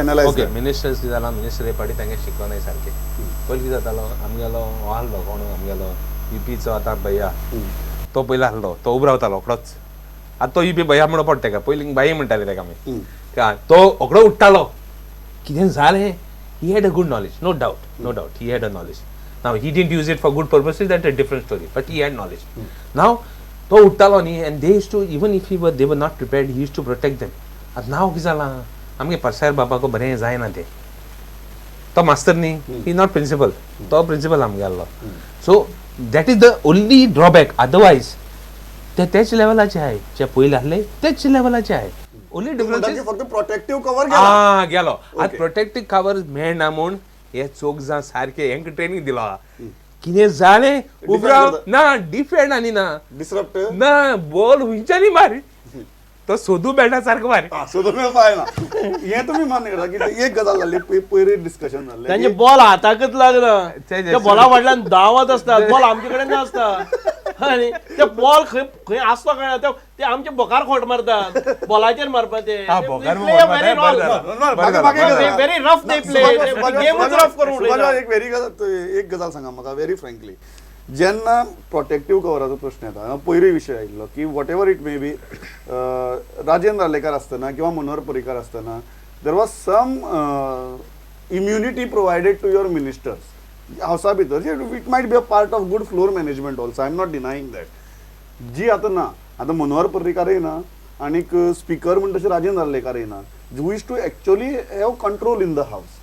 Analyse okay ministers कितें जालां minister हे पाटी तांगे शिकवनाय सारकें पयलीं कितें जातालो आमगेलो हो आहलो कोण आमगेलो युपीचो आतां भैया तो पयलो आहलो तो उबो रावतालो रोखडोच आतां तो युपी भैया म्हणून पडटा ताका पयलीं बाई म्हणटाले ताका आमी तो रोखडो उठ्ठालो कितें जालें he had a good knowledge no doubt he had a knowledge now he didn't use it for good purposes that's a different story but he had knowledge now तो उठ्ठालो न्ही and they used to even if they were not prepared he used to protect them आतां नांव कितें जालां आमगे परसार बाबाको बरें जायना तें तो मास्तर न्ही ही नॉट प्रिंसिपल तो प्रिंसिपल आमगे आहलो so that is the only drawback otherwise ते तेच लेवलाचे आहे जे पयले आहले तेच लेवलाचे आहे ओन्ली डिफरन्स फक्त प्रोटेक्टिव्ह कवर गेलो आज प्रोटेक्टिव्ह कवर मेळना म्हूण हे चोग जावन सारखे हेंका ट्रेनिंग दिलो कितें जालें उबराव ना डिफेंड आनी ना डिसरप्ट ना बॉल हुंयच्यानी मार तो सोदू बेटा सारको मार सोदून मेळपाना हे तुमी मान्य करता की एक गजाल जाल्ली पयली डिस्कशन जाल्लें त्यांचे बॉल हाताकच लागना त्या बॉला फाटल्यान धांवत असतात बॉल आमचे कडेन नासता आनी ते बॉल खंय आसता कळना ते आमचे बोकार खोट मारतात बॉलाचेर मारपा ते व्हेरी रफ दे प्ले गेमच रफ करून एक गजाल सांगा म्हाका व्हेरी फ्रँकली जेन्ना प्रोटेक्टिव्ह कवराचो प्रश्न येता पयली विशय आयिल्लो की whatever it may be Rajendra Arlekar आसतना किंवा मनोहर पर्रीकर आसतना there was some immunity provided to your ministers हावसा भितर it might be a part of good floor management also I am not denying that जी आतां ना आतां मनोहर पर्रीकारूय ना आनीक स्पीकर म्हणटा तशें राजेंद्र आलेकरूय ना who is to actually have control in the house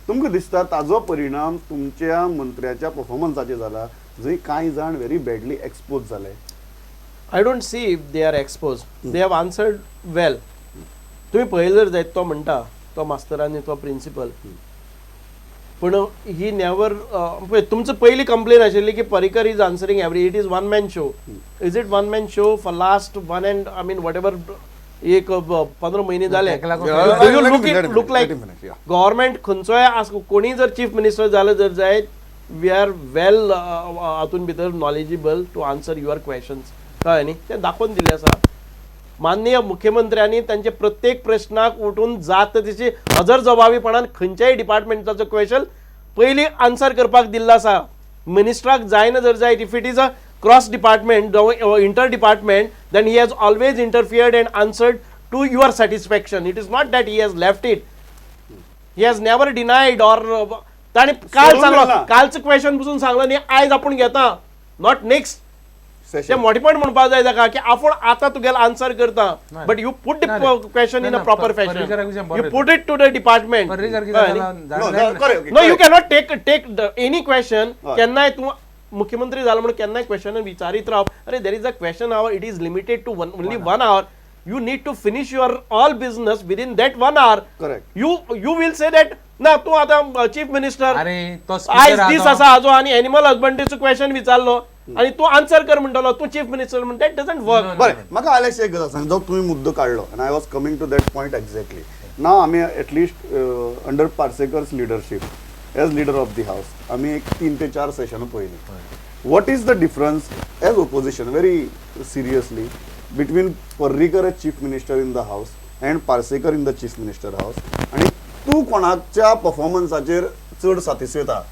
तुमकां दिसता ताजो परिणाम तुमच्या मंत्र्याच्या परफॉर्मन्साचेर जाला जंय कांय जाण व्हेरी बॅडली एक्सपोज जाले I don't see if they are expose they have answered well तुम्ही पळयलें जर जायत तो म्हणटा तो मास्तर आनी तो प्रिंसिपल पूण ही नेवर तुमचं पहिली कंप्लेन आशिल्ली की Parrikar is answering every it is one man show is it one man show for last 1 and I mean whatever एक 15 महिने झाले लुक लाईक गव्हर्नमेंट खंयचोय कोणी जर चीफ मिनिस्टर जालो जर जायत वी आर वेल हातून भितर knowledgeable to answer your questions कळ्ळें न्ही ते दाखोवन दिल्लें आसा माननीय मुख्यमंत्र्यांनी त्यांचे प्रत्येक प्रश्नाक उठून जात तशी हजर जबाबीपणान खंयच्याय डिपार्टमेंटाचो क्वेश्चन पयली आन्सर करपाक दिल्लो आसा मिनिस्टराक जायना जर जायत if it is a cross department inter department then he has always interfered and answered to your satisfaction it is not that he has left it he has never denied or ताणी काल सांगलो कालचं question पासून सांगलो न्ही आयज आपूण घेता नॉट नेक्स्ट ते मोठेपण म्हणपाक जाय ताका की आपूण आतां तुगेलो आन्सर करता but you put the question in a proper fashion you put it to the department no you cannot take any question केन्नाय तूं मुख्यमंत्री जालो म्हणून केन्नाय क्वेश्चन विचारीत राव अरे there is a question hour it is limited to only 1 hour you need to finish your all business within that 1 hour correct you will say that ना तू आता चीफ मिनिस्टर अरे तो आज दीस आसा हाजो आणि एनिमल हजबंड्रीचो क्वेश्चन विचारलो आणि तू आन्सर कर म्हणटलो तू चीफ मिनिस्टर म्हणटा दॅट डजंट वर्क बरें म्हाका आलेश एक गजाल सांग जो तुवें मुद्दो काडलो and I was coming to that point exactly नाव आमी at least under Parsekar's leadership as leader of the house आमी एक 3 ते 4 सेशनां पळयलीं what is the difference as opposition very seriously between Parrikar as chief minister in the house and Parsekar in the chief minister house आणि तू कोणाच्या परफॉर्मन्साचेर चड सातिस्फयता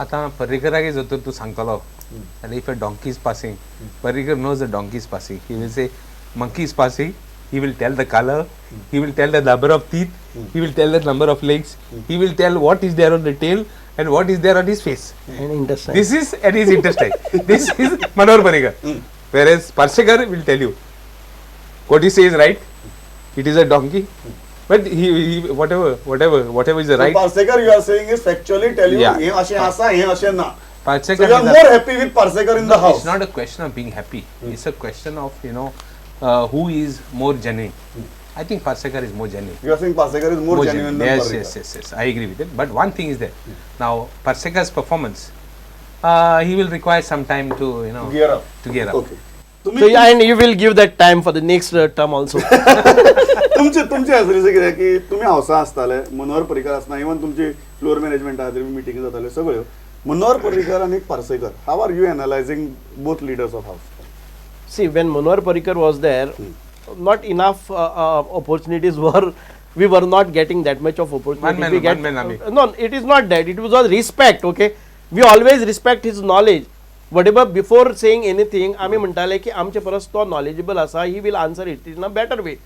आता पर्रीकराक जर तूं सांगतलो and if a donkey is passing Parrikar knows the donkey is passing he will say monkey is passing he will tell the color he will tell the number of teeth he will tell the number of legs he will tell what is there on the tail and what is there on his face and intestine this is and his intestine this is Manohar Parrikar whereas Parsekar will tell you what he says right it is a donkey but he whatever is the right Parsekar you are saying is factually tell you he ashe asa he ashe na Parsekar so you are more happy with Parsekar in the house it's not a question of being happy it's a question of who is more genuine I think Parsekar is more genuine you are saying Parsekar is more genuine than Parrikar yes I agree with it but one thing is there now Parsekar's performance he will require some time to gear up okay so and you will give that time for the next term also तुमचे हजेरीचे कितें की तुमी हावसा आसताले मनोहर पर्रीकर आसना even तुमची floor management आहा थंय मिटींग जाताल्यो सगळ्यो मनोहर पर्रीकर आनी Parsekar how are you analysing both leaders of house see when Manohar Parrikar was there not enough opportunities were we were not getting that much of opportunity. Man, We get, man, Ami. no, it is not that. It was all respect. Okay, we always respect his knowledge. Whatever before saying anything, आम्ही म्हणताले की आमचे परस तो knowledgeable असा, he will answer it in a better way.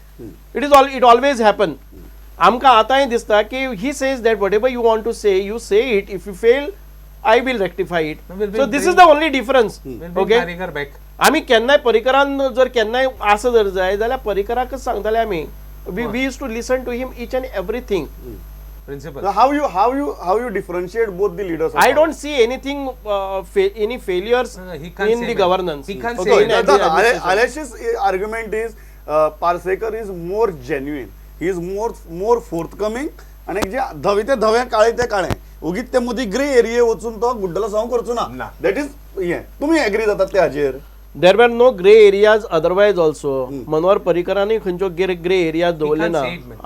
It always happen. आमकां आतांय दिसता की he says that whatever you want to say, you say it. If you fail, I will rectify it. So this is the only difference. Okay. Parikar back. आम्ही केन्नाय परिकरान जर केन्नाय आसा जर जाय जाल्यार परिकराकच सांगताले आमी. We used to listen to him each and everything. Principal. So how you differentiate both the leaders? of I power? don't see anything, any failures No, he can't in say the that. governance. He can't Okay, say in that. the administration. Alesh's argument is Parsekar is more genuine. He is more forthcoming. आणि जे धवे ते धवे काळे ते काळे उगीच ते मदीं grey एरिये वचून तो गुड्डला सांग करचो ना ना. दॅट इज हे तुम्ही एग्री जातात ते हाजेर There were no grey areas otherwise also. Manohar परिकरांनी खंयच्यो grey areas दवरले ना. say it, man.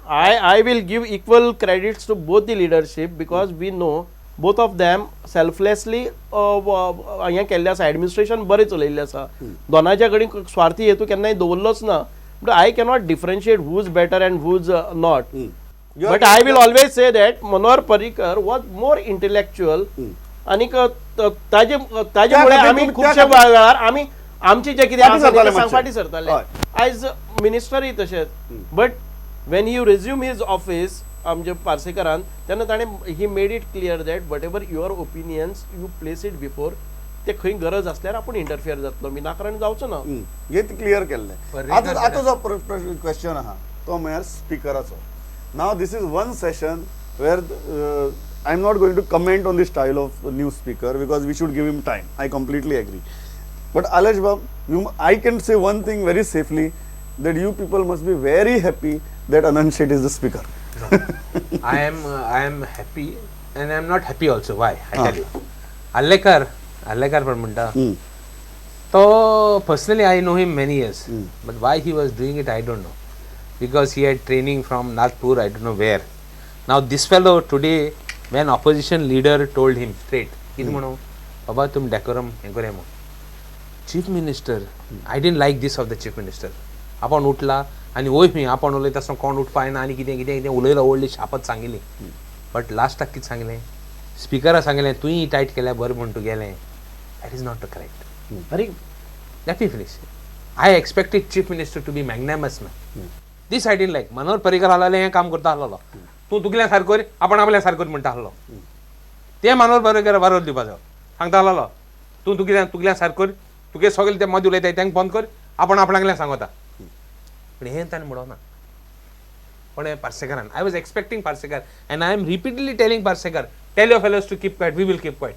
I will give equal credits to both the leadership because we know both of them selflessly हांगा केल्ले आसा एडमिनिस्ट्रेशन बरें चलयल्लें आसा दोनाच्या कडेन स्वार्थी हेतू केन्नाय दवरलोच ना but I cannot differentiate who's better and who's not. But I will always say that Manohar Parrikar was more intellectual आणि ताजेमुळे आम्ही खुबशे वेळार आम्ही आमची जे कितें आसा तें सांगपाटी सरताले आयज मिनिस्टरूय तशेंच but when you resume his office आमचे पार्सेकरान तेन्ना ताणें he made it clear that whatever your opinions you place it before ते खंय गरज आसल्यार आपूण इंटरफियर जातलो विनाकारण जावचो ना हे क्लियर केल्लें आतां जो क्वेश्चन आहा तो म्हळ्यार स्पिकराचो नाव this is one session where I am not going to comment on the style of the new speaker because we should give him time. I completely agree. But Alesh Bab, I can say one thing very safely that you people must be very happy that Anand Sheth is the speaker. I am happy and I am not happy also. Why? I tell you. Allekar पण म्हणटा तो personally I know him many years. But why he was doing it I don't know. Because he had training from Nagpur, I don't know where. Now this fellow today when opposition leader told him straight कितें म्हणू बाबा तुम decorum हें करे म्हणून chief minister I didn't like this of the chief minister आपण उठला आनी वय खंय आपण उलयता आसतना कोण उठपा येना आनी कितें कितें कितें उलयलो व्हडली शापत सांगिल्ली बट लास्टाक कितें सांगलें स्पिकरा सांगलें तुयी टायट केल्या बरें म्हूण तूं गेलें that is not the correct अरे let me finish. I expected chief minister to be magnanimous man. This I didn't like. Manohar Parrikar आलेले हें काम करता आसलो तूं तुगेल्या सारको आपण आपल्या सारको म्हणटा आसलो ते मनोहर पर्रीकर वारोर दिवपा जाय सांगता आसलो तूं तुगेल्या सारको तुगे सगळे ते मदीं उलयताय तेंक बंद कर आपण आपणाकल्या सांगता पण हें ताणें म्हणोना पण पार्सेकरान I was expecting Parsekar and I am repeatedly telling Parsekar tell your fellows to keep quiet we will keep quiet.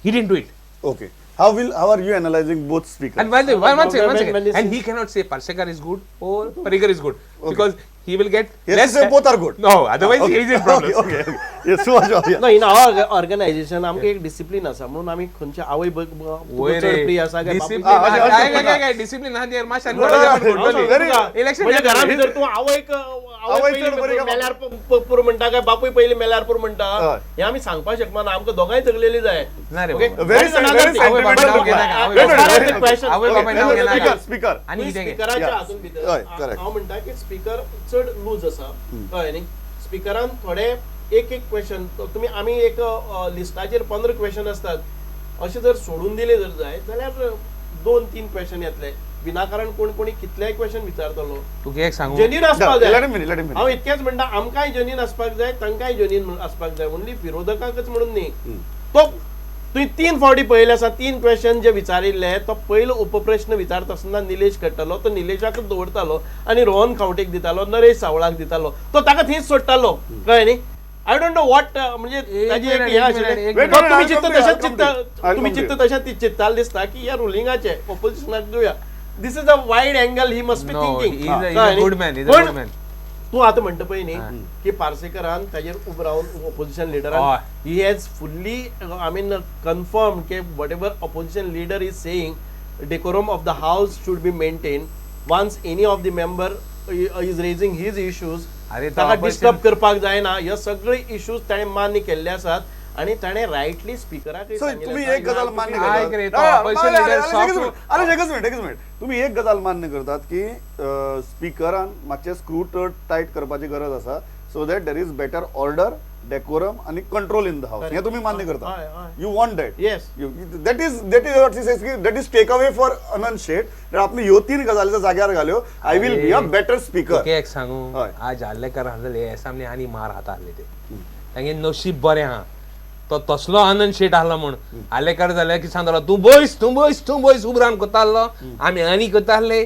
He didn't do it. Okay. How are you analyzing both speakers? And one second. when And he cannot say Parsekar is good or Parrikar is good because he will get Yes, less. say both are good. No, otherwise he is in problems. Okay. Yes, Subhash, yeah. ना in our organisation आमकां एक discipline आसा म्हणून आमी खंयच्या आवय चड प्रिय आसा काय Discipline. Discipline ना दियर माशान election म्हणजे घरा भितर तूं आवयक मेल्यार पूर म्हणटा काय बापूय पयलीं मेल्यार पूर म्हणटा हे आमी सांगपाक शकना ना आमकां दोगांय तगलेली जाय ना रे Very sentimental. Speaker. आणि कितें स्पिकराच्या हातून भितर हय, correct. हांव म्हणटा की स्पिकर चड लूज आसा कळ्ळें न्ही स्पिकरान थोडे एक क्वेश्चन तुमी आमी एक लिस्टाचेर 15 क्वेश्चन असतात अशें जर सोडून दिले जर जाय जाल्यार 2-3 क्वेश्चन येतले विनाकारण कोणी कितलेय क्वेश्चन विचारतलो तुका एक सांगू जेन्युइन आसपाक Let जाय him finish. हांव इतकेंच म्हणटा आमकांय जेन्युइन आसपाक जाय तांकांय जेन्युइन आसपाक जाय ओन्ली विरोधकाकच म्हणून न्ही तो तुवें 3 फावटी पळयले आसा 3 क्वेश्चन जे विचारिल्ले तो पयलो उपप्रश्न विचारता आसतना निलेश करतालो तो निलेशाकच दवरतालो आनी रोहन खावटेक दितालो नरेश सावळाक दितालो तो ताका थंयच सोडटालो कळ्ळें न्ही आय डोंट नो वॉट म्हणजे ताजी एक हें आशिल्लें Wait, तुम्ही चित्त I'll तशेंच complete. तुम्ही चित्त तशेंच चित्ताल दिसता की या रुलिंगाचे ऑपोजिशनाक दिवया this is a wide angle he must be No, thinking he's a good man. He's a good man. तूं आतां म्हणटा पळय न्ही की पार्सेकरान ताजेर उबो रावन ऑपोजिशन लिडरान he has fully I mean confirm की whatever opposition leader is saying decorum of the house should be maintain once any of the member is raising his issues ताका डिस्टर्ब करपाक जायना ह्यो सगळे इश्यूज ताणें मान्य केल्ले आसात आणि ताणे रायटली स्पिकराक सो तुम्ही एक गजाल मान्य ऐक रे, तो करतात opposition leader soft- एकच मिनिट तुम्ही एक गजाल मान्य करतात की स्पीकरान मातशें स्क्रू टायट करपाची गरज आसा so that there is better order decorum आणि कंट्रोल इन द हाऊस हे तुम्ही मान्य हय, करता हय. You want that Yes. That is what she says that is take away for Anant Shet आपली ह्यो तीन गजालीच्या जाग्यार घाल्यो I will be a better speaker तुका एक सांगू हय. आज आल्लेकर आहलेले हे सामने आनी मार हाता आहले ते तांगे नशीब बरें आहा तो तसलो आनंद शेट आहलो म्हण आल्लेकर जाल्यार कितें सांगतालो तूं बयस उब रावन कोत्ता आहलो आमी आनी कोत्ता आहले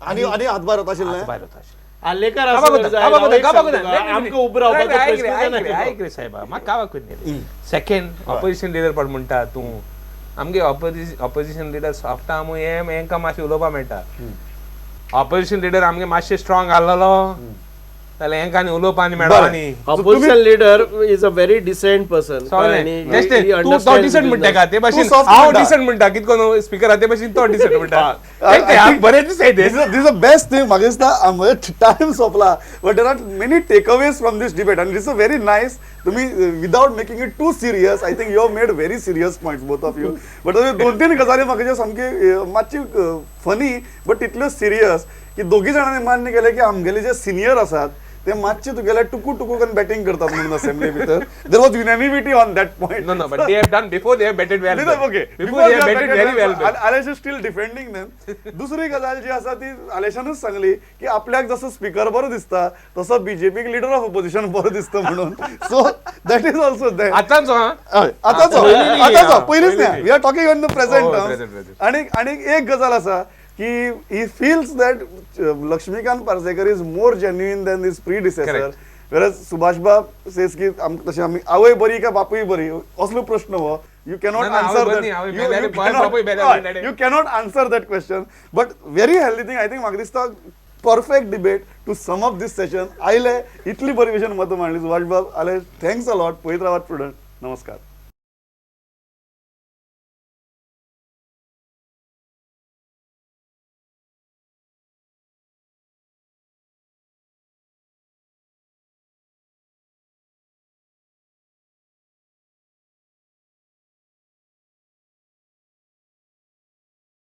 आणि हातभार होत आशिल्ले भायर वता आशिल्ले. आलेकर काबाक असं वता, जाय, काबाक हांव वता, एक काबाक सांगतो वता. तुका, आमकां उबो रावपाचो ऐक रे, प्रश्न ऐक रे, जायना. ऐक रे साहेबा म्हाका काबाक कोन्नी सेकंड ऑपोजिशन लिडर पड म्हणटा तूं आमगे ऑपोजिशन लिडर सॉफ्ट आहा म्हूण हेंकां मातशें उलोवपा मेळटा ऑपोजिशन लिडर आमगे मातशें स्ट्रॉंग आहलोलो जाल्यार हेंकां आनी उलोवपा आनी मेळपा न्ही opposition leader is a very decent person तू तो डिसेंट म्हणटा का ते भाशेन तूं soft हांव म्हणटा. डिसेंट म्हणटा कितें कोण स्पीकर आहा ते भाशेन तो डिसेंट म्हणटा I- बरें दिसता This is the best thing. म्हाका दिसता टाइम सोंपला but there are many takeaways from this debate and this is very nice तुम्ही without making it too serious I think you have made very serious points both of you but दोन तीन गजाली म्हाका जे सामके मातशी funny but तितल्यो serious की दोगी जाणांनी मान्य केले की आमगेले जे सिनियर आसात ते मातशे तुगेले टुकू टुकू करून बॅटिंग करतात म्हणून असेंब्ली भितर there was unanimity on that point No, but they have done before. They have betted well. Okay Before they have betted very well. आलेश इज स्टील डिफेंडिंग देम दुसरी गजाल जी आसा ती आलेशानच सांगली की आपल्याक जसं स्पीकर बरो दिसता तसं बीजेपीक लिडर ऑफ ऑपोजिशन बरो दिसता म्हणून so that is also that आतांचो हा आताचो पयलींच नाही we are talking on the present present. आणि एक गजाल आसा की he feels that Laxmikant Parsekar is more genuine than this predecessor Correct. वेरज सुभाष बाब सेज की तशें आमी आवय बरी काय बापूय बरी असलो प्रश्न हो यू कॅनॉट ना, आवय बरी न्ही, आवय बेजारी, बापूय बेजारी. You cannot answer that question but very healthy thing I think म्हाका दिसता perfect debate to sum up this session आयले इतली बरी विशयन मत मांडली सुभाष बाब आले थँक्स अ लॉट पळयत रावात स्टुडंट नमस्कार